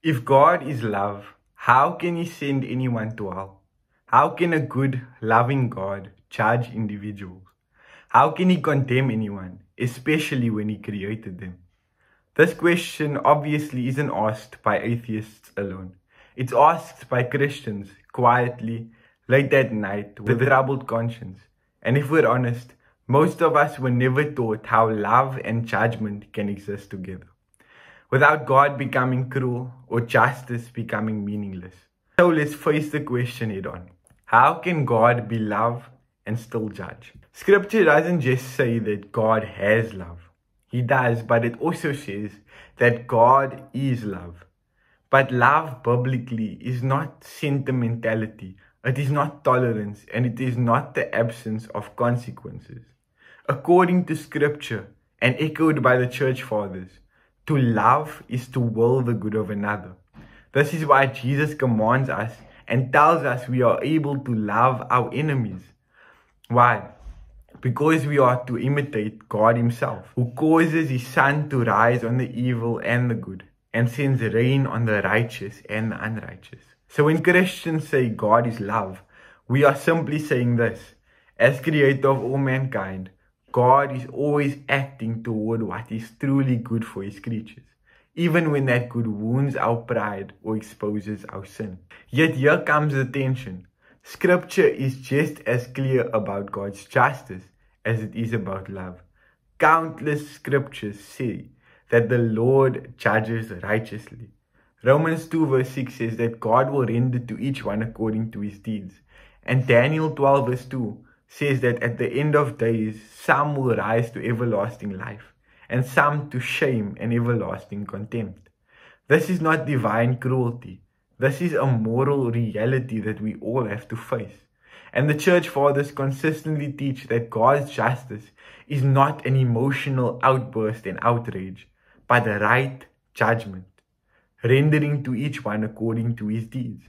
If God is love, how can He send anyone to hell? How can a good, loving God judge individuals? How can He condemn anyone, especially when He created them? This question obviously isn't asked by atheists alone. It's asked by Christians quietly, late at night, with a troubled conscience. And if we're honest, most of us were never taught how love and judgment can exist together, without God becoming cruel or justice becoming meaningless. So let's face the question head on. How can God be love and still judge? Scripture doesn't just say that God has love. He does, but it also says that God is love. But love biblically is not sentimentality, it is not tolerance, and it is not the absence of consequences. According to Scripture, and echoed by the Church Fathers, to love is to will the good of another. This is why Jesus commands us and tells us we are able to love our enemies. Why? Because we are to imitate God Himself, who causes His sun to rise on the evil and the good, and sends rain on the righteous and the unrighteous. So when Christians say God is love, we are simply saying this: as creator of all mankind, God is always acting toward what is truly good for His creatures, even when that good wounds our pride or exposes our sin. Yet here comes the tension. Scripture is just as clear about God's justice as it is about love. Countless scriptures say that the Lord judges righteously. Romans 2 verse 6 says that God will render to each one according to his deeds. And Daniel 12 verse 2 says that at the end of days, some will rise to everlasting life, and some to shame and everlasting contempt. This is not divine cruelty. This is a moral reality that we all have to face. And the Church Fathers consistently teach that God's justice is not an emotional outburst and outrage, but a right judgment, rendering to each one according to his deeds,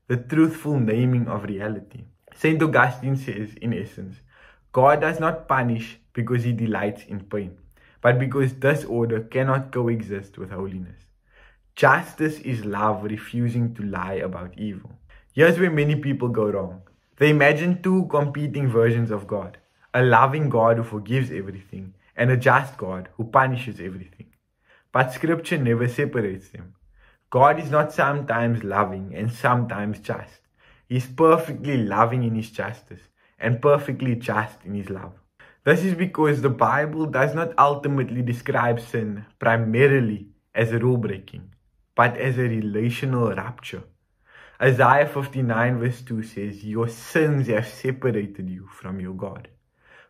the truthful naming of reality. St. Augustine says, in essence, God does not punish because He delights in pain, but because disorder cannot coexist with holiness. Justice is love refusing to lie about evil. Here's where many people go wrong. They imagine two competing versions of God: a loving God who forgives everything, and a just God who punishes everything. But Scripture never separates them. God is not sometimes loving and sometimes just. He is perfectly loving in His justice and perfectly just in His love. This is because the Bible does not ultimately describe sin primarily as a rule breaking, but as a relational rupture. Isaiah 59 verse 2 says, "Your sins have separated you from your God."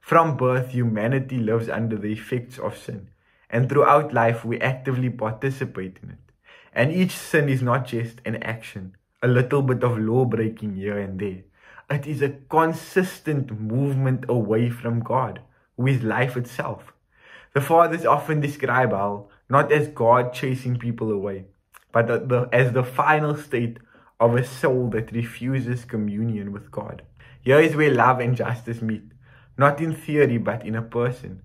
From birth, humanity lives under the effects of sin, and throughout life we actively participate in it. And each sin is not just an action, a little bit of law breaking here and there. It is a consistent movement away from God, who is life itself. The Fathers often describe hell not as God chasing people away, but as the final state of a soul that refuses communion with God. Here is where love and justice meet, not in theory but in a person.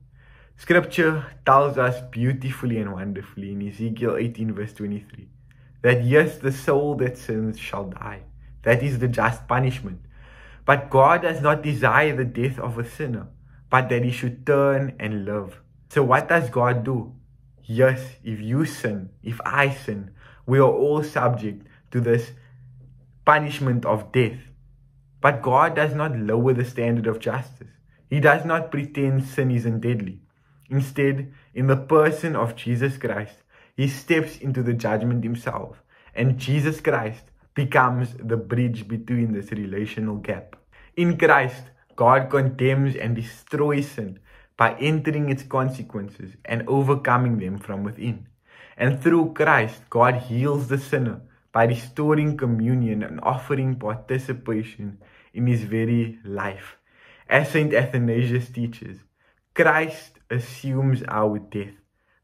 Scripture tells us beautifully and wonderfully in Ezekiel 18 verse 23 that yes, the soul that sins shall die. That is the just punishment. But God does not desire the death of a sinner, but that he should turn and live. So what does God do? Yes, if you sin, if I sin, we are all subject to this punishment of death. But God does not lower the standard of justice. He does not pretend sin isn't deadly. Instead, in the person of Jesus Christ, He steps into the judgment Himself, and Jesus Christ becomes the bridge between this relational gap. In Christ, God condemns and destroys sin by entering its consequences and overcoming them from within. And through Christ, God heals the sinner by restoring communion and offering participation in His very life. As St. Athanasius teaches, Christ assumes our death,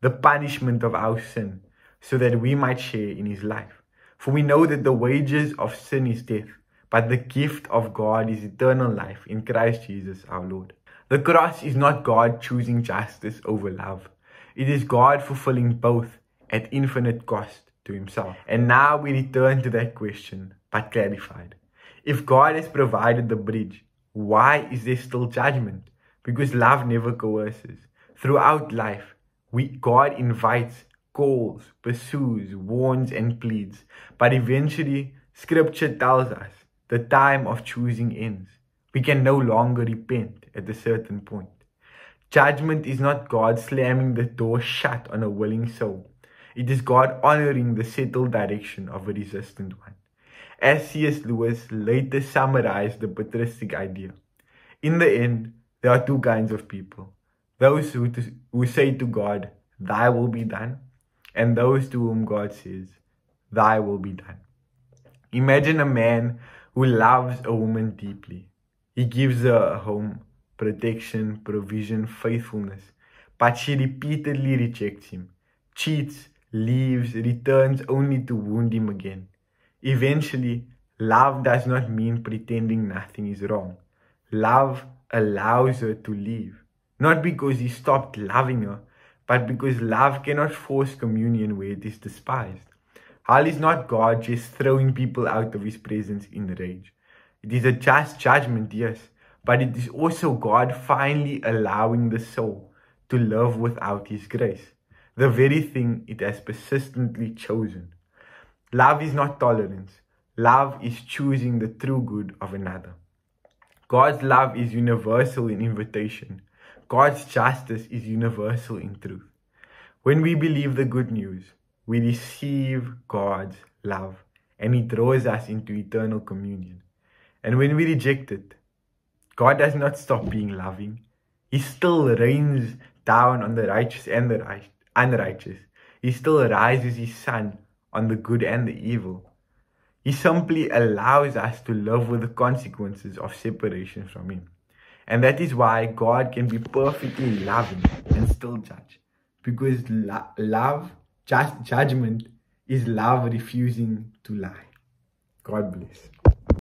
the punishment of our sin, so that we might share in His life. For we know that the wages of sin is death, but the gift of God is eternal life in Christ Jesus our Lord. The cross is not God choosing justice over love. It is God fulfilling both at infinite cost. to himself. And now we return to that question, but clarified. If God has provided the bridge, why is there still judgment? Because love never coerces. Throughout life, God invites, calls, pursues, warns, and pleads. But eventually, Scripture tells us the time of choosing ends. We can no longer repent at a certain point. Judgment is not God slamming the door shut on a willing soul. It is God honoring the settled direction of a resistant one. As C.S. Lewis later summarized the patristic idea, in the end, there are two kinds of people. Those who say to God, "Thy will be done," and those to whom God says, "Thy will be done." Imagine a man who loves a woman deeply. He gives her a home, protection, provision, faithfulness, but she repeatedly rejects him, cheats, leaves, returns only to wound him again. Eventually, love does not mean pretending nothing is wrong. Love allows her to leave, not because he stopped loving her, but because love cannot force communion where it is despised. Hell is not God just throwing people out of his presence in rage. It is a just judgment, yes, but it is also God finally allowing the soul to live without his grace, the very thing it has persistently chosen. Love is not tolerance. Love is choosing the true good of another. God's love is universal in invitation. God's justice is universal in truth. When we believe the good news, we receive God's love, and he draws us into eternal communion. And when we reject it, God does not stop being loving. He still rains down on the righteous and the unrighteous. He still rises his sun on the good and the evil. He simply allows us to live with the consequences of separation from him. And that is why God can be perfectly loving and still judge. Because judgment is love refusing to lie. God bless.